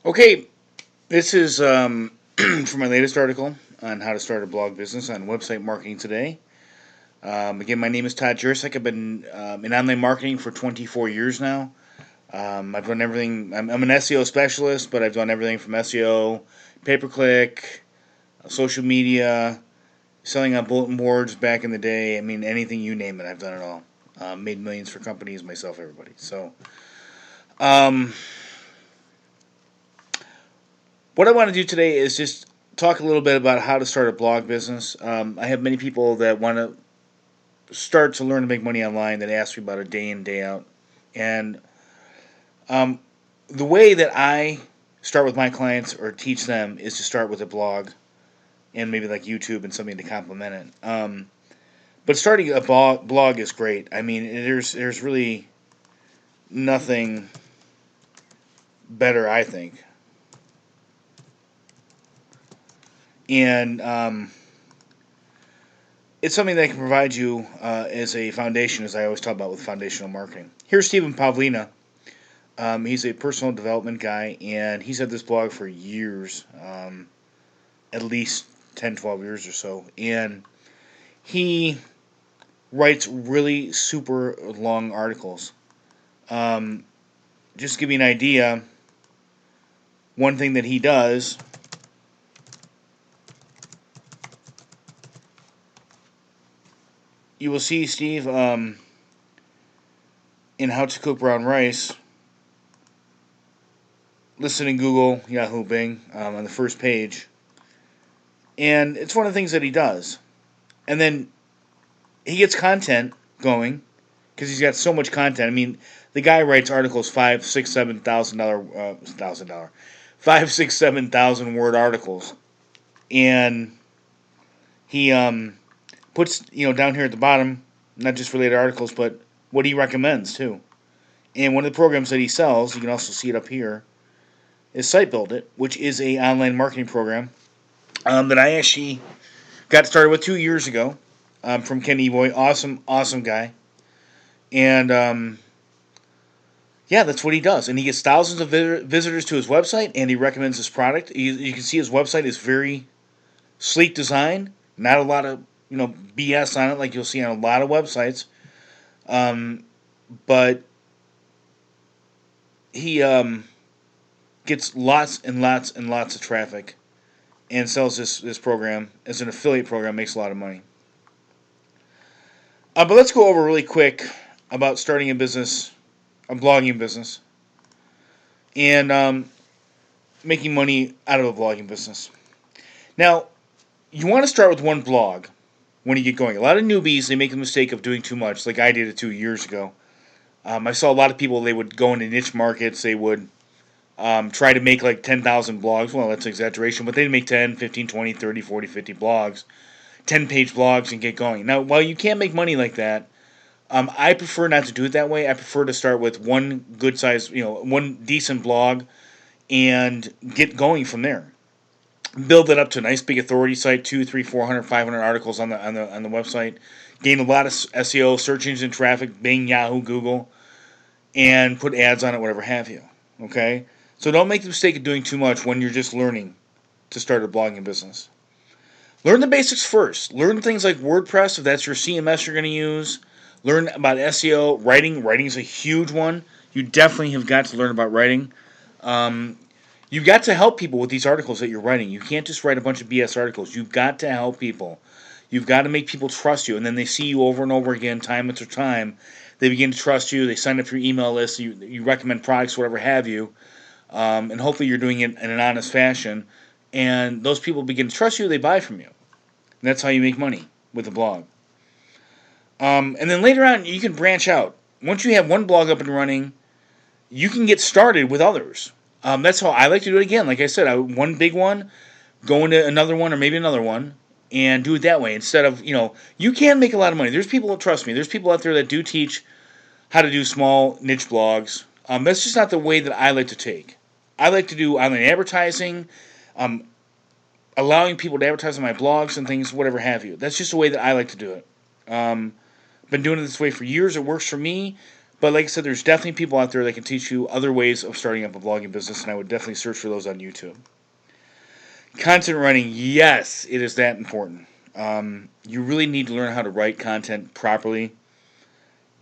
Okay, this is for my latest article on how to start a blog business on website marketing today. Again, my name is Todd Jurczyk. I've been in online marketing for 24 years now. I've done everything. I'm an SEO specialist, but I've done everything from SEO, pay per click, social media, selling on bulletin boards back in the day. I mean, anything you name it, I've done it all. Made millions for companies, myself, everybody. So, um, what I want to do today is just talk a little bit about how to start a blog business. I have many people that want to start to learn to make money online that ask me about it day in, day out. And um, the way that I start with my clients or teach them is to start with a blog and maybe like YouTube and something to complement it. But starting a blog is great. I mean, there's really nothing better, I think. And it's something that can provide you as a foundation, as I always talk about with foundational marketing. Here's Stephen Pavlina. He's a personal development guy, and he's had this blog for years, at least 10, 12 years or so. And he writes really super long articles. Um, just to give you an idea, one thing that he does, you will see Steve in How to Cook Brown Rice, listed in Google, Yahoo, Bing, on the first page. And it's one of the things that he does. And then he gets content going because he's got so much content. I mean, the guy writes articles 5, 6, 7 thousand word articles, and he puts down here at the bottom not just related articles, but what he recommends too. And one of the programs that he sells, you can also see it up here, is Site Build It, which is a online marketing program that I actually got started with 2 years ago from Ken Evoy. Awesome, awesome guy. And yeah, that's what he does. And he gets thousands of visitors to his website, and he recommends his product. You can see his website is very sleek design, not a lot of BS on it like you'll see on a lot of websites. Um, but he gets lots and lots and lots of traffic and sells this program as an affiliate program, makes a lot of money. But let's go over really quick about starting a business, a blogging business, and making money out of a blogging business. Now, you want to start with one blog when you get going. A lot of newbies, they make the mistake of doing too much, like I did it 2 years ago. I saw a lot of people, they would go into niche markets, they would try to make like 10,000 blogs. Well, that's an exaggeration, but they'd make 10, 15, 20, 30, 40, 50 blogs, 10-page blogs, and get going. Now, while you can't make money like that, I prefer not to do it that way. I prefer to start with one good size, one decent blog and get going from there. Build it up to a nice big authority site, 2, 3, 400, 500 articles on the website. Gain a lot of SEO, search engine traffic, Bing, Yahoo, Google, and put ads on it, whatever have you. Okay? So don't make the mistake of doing too much when you're just learning to start a blogging business. Learn the basics first. Learn things like WordPress, if that's your CMS you're going to use. Learn about SEO, writing. Writing is a huge one. You definitely have got to learn about writing. Um, you've got to help people with these articles that you're writing. You can't just write a bunch of BS articles. You've got to help people. You've got to make people trust you, and then they see you over and over again, time after time. They begin to trust you. They sign up for your email list. You recommend products, whatever have you, and hopefully you're doing it in an honest fashion. And those people begin to trust you. They buy from you. And that's how you make money with a blog. And then later on, you can branch out. Once you have one blog up and running, you can get started with others. That's how I like to do it again. Like I said, one big one, go into another one or maybe another one, and do it that way. Instead of, you can make a lot of money. There's people, trust me, there's people out there that do teach how to do small niche blogs. That's just not the way that I like to take. I like to do online advertising, um, allowing people to advertise on my blogs and things, whatever have you. That's just the way that I like to do it. Been doing it this way for years. It works for me. But like I said, there's definitely people out there that can teach you other ways of starting up a blogging business, and I would definitely search for those on YouTube. Content writing, yes, it is that important. You really need to learn how to write content properly,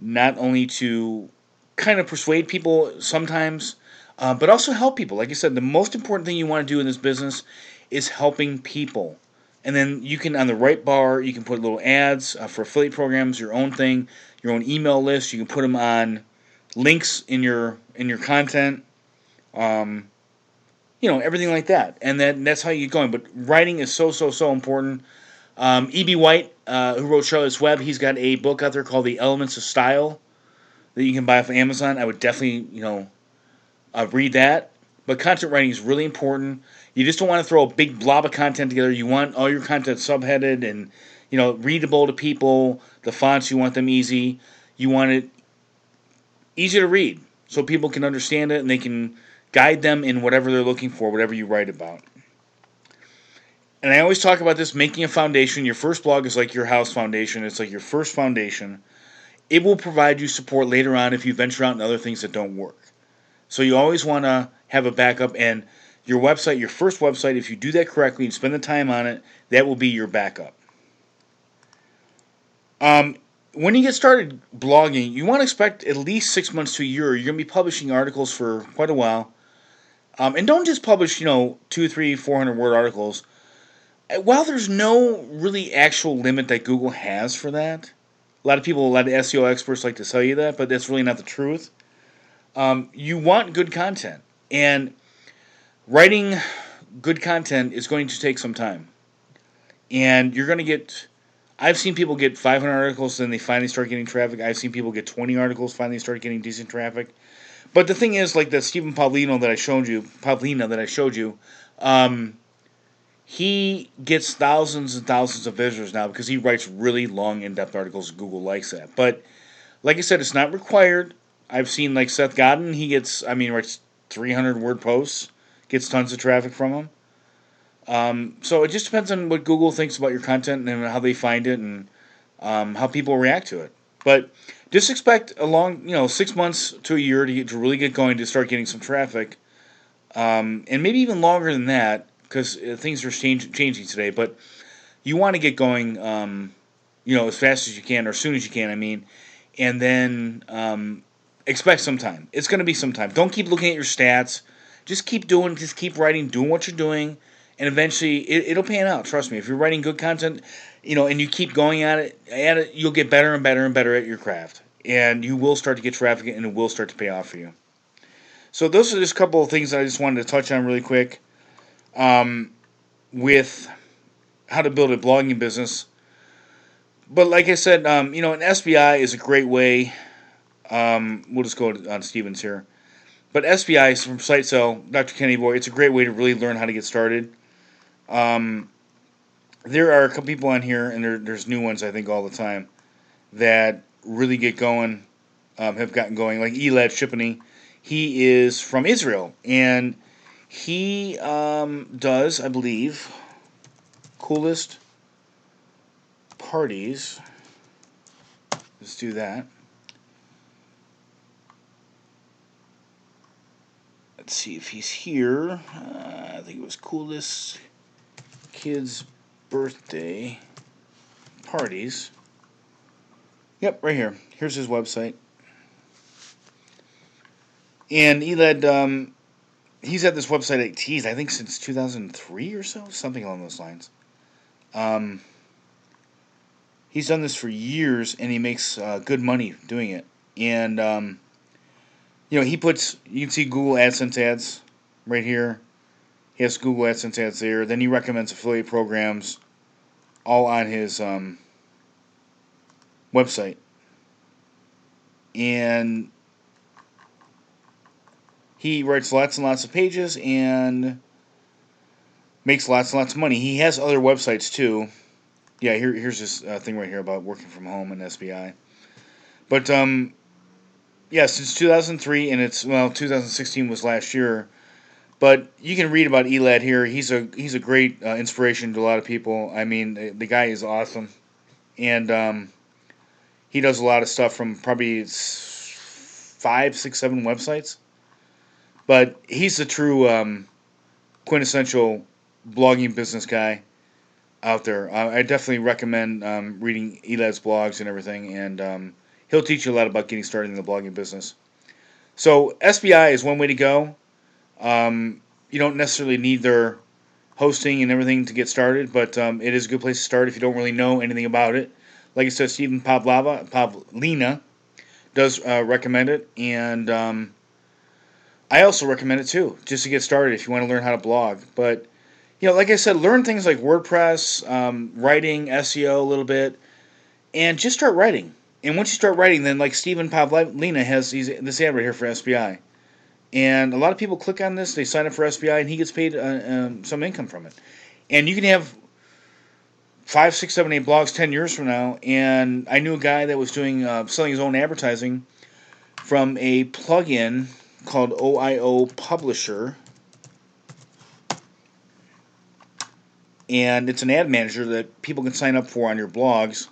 not only to kind of persuade people sometimes, but also help people. Like I said, the most important thing you want to do in this business is helping people. And then you can, on the right bar, you can put little ads for affiliate programs, your own thing, your own email list. You can put them on links in your content, um, everything like that. And that's how you get going. But writing is so important. E.B. White, who wrote Charlotte's Web, he's got a book out there called The Elements of Style that you can buy off Amazon. I would definitely, read that. But content writing is really important. You just don't want to throw a big blob of content together. You want all your content subheaded and, readable to people. The fonts, you want them easy. You want it easy to read so people can understand it and they can guide them in whatever they're looking for, whatever you write about. And I always talk about this, making a foundation. Your first blog is like your house foundation. It's like your first foundation. It will provide you support later on if you venture out in other things that don't work. So you always want to have a backup, and your website, your first website, if you do that correctly and spend the time on it, that will be your backup. When you get started blogging, you want to expect at least 6 months to a year. You're going to be publishing articles for quite a while. And don't just publish, 2, 3, 400 word articles. While there's no really actual limit that Google has for that, a lot of SEO experts like to tell you that, but that's really not the truth. You want good content, and writing good content is going to take some time. And you're going to get, I've seen people get 500 articles, then they finally start getting traffic. I've seen people get 20 articles, finally start getting decent traffic. But the thing is, like the Stephen Pavlina that I showed you, he gets thousands and thousands of visitors now because he writes really long, in-depth articles. Google likes that. But like I said, it's not required. I've seen like Seth Godin. Writes 300-word posts, gets tons of traffic from them. So it just depends on what Google thinks about your content and how they find it and how people react to it. But just expect a long, 6 months to a year to really get going, to start getting some traffic, and maybe even longer than that, because things are changing today. But you want to get going, as fast as you can, or as soon as you can. And then expect some time. It's going to be some time. Don't keep looking at your stats. Just keep writing, doing what you're doing, and eventually it'll pan out. Trust me. If you're writing good content, and you keep going at it, you'll get better and better and better at your craft, and you will start to get traffic, and it will start to pay off for you. So those are just a couple of things that I just wanted to touch on really quick, with how to build a blogging business. But like I said, an SBI is a great way. We'll just go on Stevens here. But SBI is from SiteSell, Dr. Kenny Boy. It's a great way to really learn how to get started. There are a couple people on here, and there's new ones, I think, all the time, that really get going, have gotten going. Like Elad Shipani. He is from Israel, and he does, I believe, coolest parties. Let's do that. Let's see if he's here. I think it was coolest kids' birthday parties. Yep, right here. Here's his website. And Elad, he's at this website, I think since 2003 or so, something along those lines. He's done this for years, and he makes good money doing it. And you can see Google AdSense ads right here. He has Google AdSense ads there. Then he recommends affiliate programs all on his website. And he writes lots and lots of pages and makes lots and lots of money. He has other websites too. Yeah, here's this thing right here about working from home and SBI. But since 2003, and 2016 was last year. But you can read about Elad here. He's a great inspiration to a lot of people. The guy is awesome, and he does a lot of stuff from probably 5, 6, 7 websites. But he's the true quintessential blogging business guy out there. I definitely recommend reading Elad's blogs and everything, and he'll teach you a lot about getting started in the blogging business. So SBI is one way to go. You don't necessarily need their hosting and everything to get started, but it is a good place to start if you don't really know anything about it. Like I said, Stephen Pavlina does recommend it, and I also recommend it too, just to get started if you want to learn how to blog. But like I said, learn things like WordPress, writing, SEO a little bit, and just start writing. And once you start writing, then like Stephen Pavlina has this ad right here for SBI. And a lot of people click on this, they sign up for SBI, and he gets paid some income from it. And you can have 5, 6, 7, 8 blogs 10 years from now. And I knew a guy that was doing selling his own advertising from a plugin called OIO Publisher. And it's an ad manager that people can sign up for on your blogs.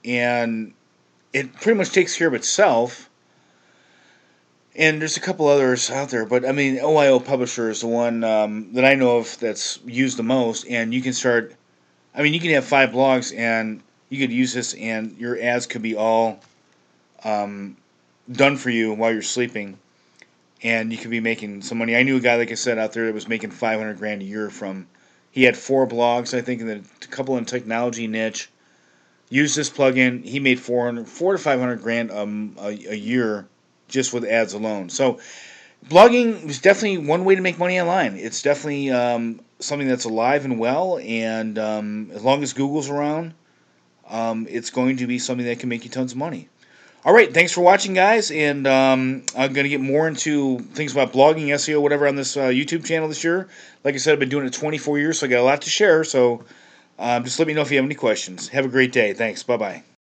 And it pretty much takes care of itself. And there's a couple others out there, but I mean, OIO Publisher is the one that I know of that's used the most. And you can start, I mean, you can have 5 blogs and you could use this and your ads could be all done for you while you're sleeping. And you could be making some money. I knew a guy, like I said, out there that was making $500,000 a year from, he had 4 blogs, I think, and a couple in technology niche. Used this plugin, he made $400,000 to $500,000 a year just with ads alone. So blogging is definitely one way to make money online. It's definitely something that's alive and well, and as long as Google's around, it's going to be something that can make you tons of money. All right, thanks for watching, guys, and I'm going to get more into things about blogging, SEO, whatever on this YouTube channel this year. Like I said, I've been doing it 24 years, so I got a lot to share, so just let me know if you have any questions. Have a great day. Thanks. Bye-bye.